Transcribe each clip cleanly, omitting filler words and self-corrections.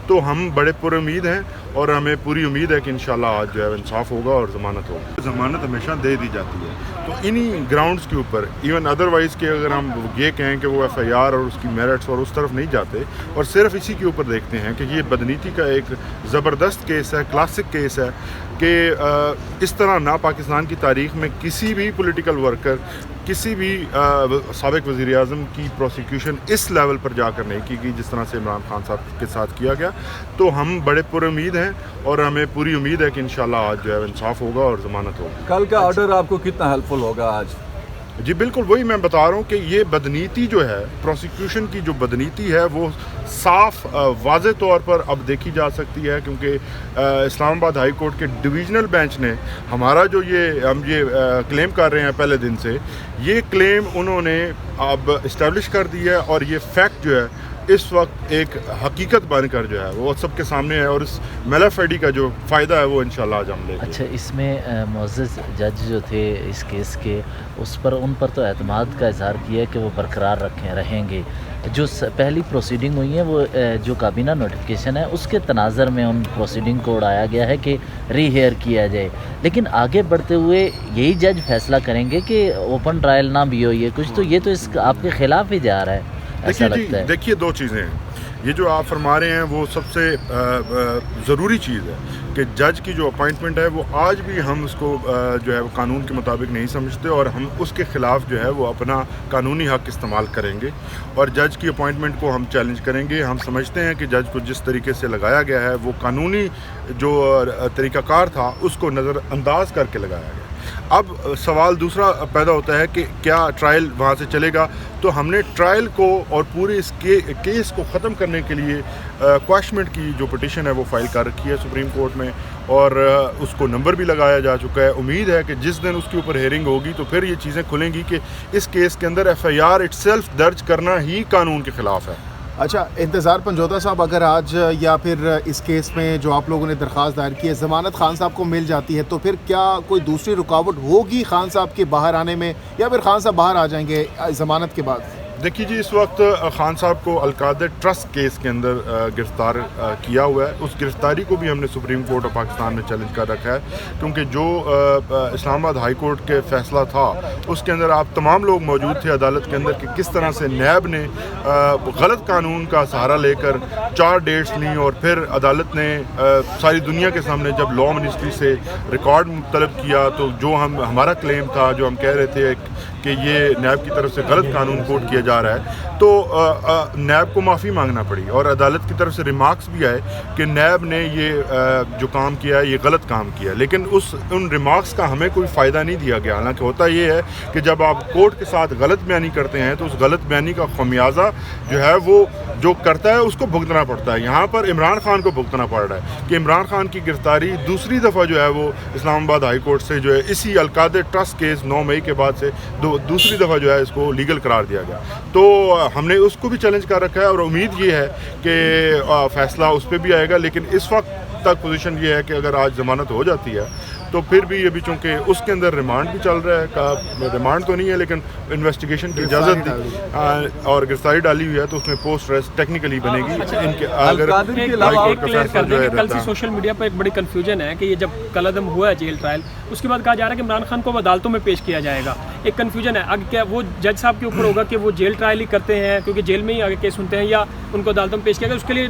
تو ہم بڑے پر امید ہیں اور ہمیں پوری امید ہے کہ انشاءاللہ آج جو ہے انصاف ہوگا اور ضمانت ہوگی. ضمانت ہمیشہ دے دی جاتی ہے تو انہی گراؤنڈز کے اوپر ایون ادروائز کہ اگر ہم یہ کہیں کہ وہ ایف آئی آر اور اس کی میرٹس اور اس طرف نہیں جاتے اور صرف اسی کے اوپر دیکھتے ہیں کہ یہ بدنیتی کا ایک زبردست کیس ہے, کلاسک کیس ہے کہ اس طرح نہ پاکستان کی تاریخ میں کسی بھی پولیٹیکل ورکر, کسی بھی سابق وزیر اعظم کی پروسیکیوشن اس لیول پر جا کر نہیں کی گئی جس طرح سے عمران خان صاحب کے ساتھ کیا گیا. تو ہم بڑے پر امید ہیں اور ہمیں پوری امید ہے کہ انشاءاللہ آج جو ہے انصاف ہوگا اور ضمانت ہوگی. کل کا آرڈر آپ کو کتنا ہیلپ فل ہوگا آج؟ جی بالکل وہی میں بتا رہا ہوں کہ یہ بدنیتی جو ہے, پروسیکیوشن کی جو بدنیتی ہے وہ صاف واضح طور پر اب دیکھی جا سکتی ہے کیونکہ اسلام آباد ہائی کورٹ کے ڈویژنل بینچ نے ہمارا جو ہم یہ کلیم کر رہے ہیں پہلے دن سے, یہ کلیم انہوں نے اب اسٹیبلش کر دی ہے اور یہ فیکٹ جو ہے اس وقت ایک حقیقت بن کر جو ہے وہ سب کے سامنے ہے اور اس میلف ایڈی کا جو فائدہ ہے وہ انشاءاللہ آج ہم لیں گے. اچھا, اس میں معزز جج جو تھے اس کیس کے, اس پر ان پر تو اعتماد کا اظہار کیا ہے کہ وہ برقرار رہیں گے. جو پہلی پروسیڈنگ ہوئی ہے وہ جو کابینہ نوٹیفیکیشن ہے اس کے تناظر میں ان پروسیڈنگ کو اڑایا گیا ہے کہ ری ہیئر کیا جائے, لیکن آگے بڑھتے ہوئے یہی جج فیصلہ کریں گے کہ اوپن ٹرائل نہ بھی ہو. یہ کچھ تو یہ تو اس آپ کے خلاف ہی جا رہا ہے ایسا لگتا ہے. دیکھیے دو چیزیں ہیں, یہ جو آپ فرما رہے ہیں وہ سب سے ضروری چیز ہے کہ جج کی جو اپوائنٹمنٹ ہے وہ آج بھی ہم اس کو جو ہے وہ قانون کے مطابق نہیں سمجھتے اور ہم اس کے خلاف جو ہے وہ اپنا قانونی حق استعمال کریں گے اور جج کی اپوائنٹمنٹ کو ہم چیلنج کریں گے. ہم سمجھتے ہیں کہ جج کو جس طریقے سے لگایا گیا ہے وہ قانونی جو طریقہ کار تھا اس کو نظر انداز کر کے لگایا گیا. اب سوال دوسرا پیدا ہوتا ہے کہ کیا ٹرائل وہاں سے چلے گا, تو ہم نے ٹرائل کو اور پورے اس کیس کو ختم کرنے کے لیے کواشمنٹ کی جو پٹیشن ہے وہ فائل کر رکھی ہے سپریم کورٹ میں اور اس کو نمبر بھی لگایا جا چکا ہے. امید ہے کہ جس دن اس کے اوپر ہیئرنگ ہوگی تو پھر یہ چیزیں کھلیں گی کہ اس کیس کے اندر F I R itself درج کرنا ہی قانون کے خلاف ہے. اچھا انتظار پنجوتا صاحب, اگر آج یا پھر اس کیس میں جو آپ لوگوں نے درخواست دائر کی ہے ضمانت خان صاحب کو مل جاتی ہے تو پھر کیا کوئی دوسری رکاوٹ ہوگی خان صاحب کے باہر آنے میں, یا پھر خان صاحب باہر آ جائیں گے ضمانت کے بعد؟ دیکھیے جی, اس وقت خان صاحب کو القادر ٹرسٹ کیس کے اندر گرفتار کیا ہوا ہے. اس گرفتاری کو بھی ہم نے سپریم کورٹ آف پاکستان میں چیلنج کر رکھا ہے کیونکہ جو اسلام آباد ہائی کورٹ کے فیصلہ تھا اس کے اندر آپ تمام لوگ موجود تھے عدالت کے اندر کہ کس طرح سے نیب نے غلط قانون کا سہارا لے کر 4 ڈیٹس لیں اور پھر عدالت نے ساری دنیا کے سامنے جب لا منسٹری سے ریکارڈ طلب کیا تو جو ہمارا کلیم تھا, جو ہم کہہ رہے تھے کہ یہ نیب کی طرف سے غلط قانون کوٹ کیا جا رہا ہے, تو نیب کو معافی مانگنا پڑی اور عدالت کی طرف سے ریمارکس بھی آئے کہ نیب نے یہ جو کام کیا ہے یہ غلط کام کیا ہے. لیکن ان ریمارکس کا ہمیں کوئی فائدہ نہیں دیا گیا. حالانکہ ہوتا یہ ہے کہ جب آپ کورٹ کے ساتھ غلط بیانی کرتے ہیں تو اس غلط بیانی کا خمیازہ جو ہے وہ جو کرتا ہے اس کو بھگتنا پڑتا ہے. یہاں پر عمران خان کو بھگتنا پڑ رہا ہے کہ عمران خان کی گرفتاری دوسری دفعہ جو ہے وہ اسلام آباد ہائی کورٹ سے جو ہے اسی القادر ٹرسٹ کیس 9 مئی کے بعد سے دوسری دفعہ جو ہے اس کو لیگل قرار دیا گیا. تو ہم نے اس کو بھی چیلنج کر رکھا ہے اور امید یہ ہے کہ فیصلہ اس پہ بھی آئے گا. لیکن اس وقت تک پوزیشن یہ ہے کہ اگر آج ضمانت ہو جاتی ہے تو پھر بھی یہ بھی چونکہ اس کے اندر ریمانڈ بھی چل رہا ہے, ریمانڈ تو نہیں ہے لیکن انویسٹیگیشن کی اجازت دی اور گرفتاری ڈالی ہوئی ہے تو اس میں پوسٹ ریسٹ ٹیکنیکلی بنے گی. ان کے اگر کل سے سوشل میڈیا پر ایک بڑی کنفیوژن ہے کہ یہ جب کل عدم ہوا ہے جیل ٹرائل اس کے بعد کہا جا رہا ہے کہ عمران خان کو عدالتوں میں پیش کیا جائے گا. ایک کنفیوژن ہے اگر کیا وہ جج صاحب کے اوپر ہوگا کہ وہ جیل ٹرائل ہی کرتے ہیں کیونکہ جیل میں ہی آگے کیس سنتے ہیں, یا ان کو عدالتوں میں پیش کیا گیا. اس کے لیے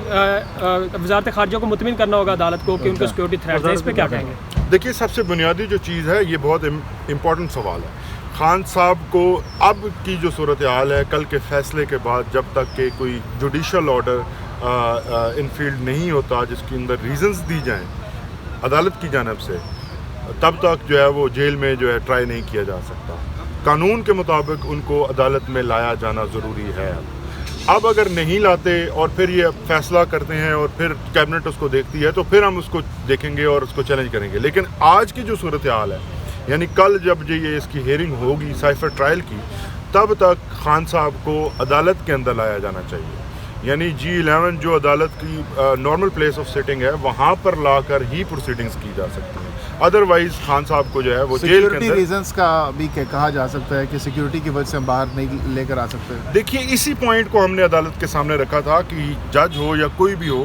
وزارت خارجہ کو مطمئن کرنا ہوگا عدالت کو کہ ان کو سیکورٹی تھریٹ ہے. اس پہ کیا کہیں گے؟ دیکھیے سب سے بنیادی جو چیز ہے یہ بہت امپورٹنٹ سوال ہے. خان صاحب کو اب کی جو صورتحال ہے کل کے فیصلے کے بعد جب تک کہ کوئی جوڈیشل آرڈر انفیلڈ نہیں ہوتا جس کے اندر ریزنز دی جائیں عدالت کی جانب سے, تب تک جو ہے وہ جیل میں جو ہے ٹرائی نہیں کیا جا سکتا. قانون کے مطابق ان کو عدالت میں لایا جانا ضروری ہے. اب اگر نہیں لاتے اور پھر یہ فیصلہ کرتے ہیں اور پھر کیبنٹ اس کو دیکھتی ہے تو پھر ہم اس کو دیکھیں گے اور اس کو چیلنج کریں گے. لیکن آج کی جو صورتحال ہے یعنی کل جب یہ اس کی ہیئرنگ ہوگی سائفر ٹرائل کی تب تک خان صاحب کو عدالت کے اندر لایا جانا چاہیے. یعنی G11 جو عدالت کی نارمل پلیس آف سیٹنگ ہے وہاں پر لا کر ہی پروسیڈنگز کی جا سکتی ہیں. ادروائز خان صاحب کو جو ہے وہ جیل کے اندر ریزنز کا بھی کہا جا سکتا ہے کہ سیکیورٹی کی وجہ سے ہم باہر نہیں لے کر آ سکتے. دیکھیے اسی پوائنٹ کو ہم نے عدالت کے سامنے رکھا تھا کہ جج ہو یا کوئی بھی ہو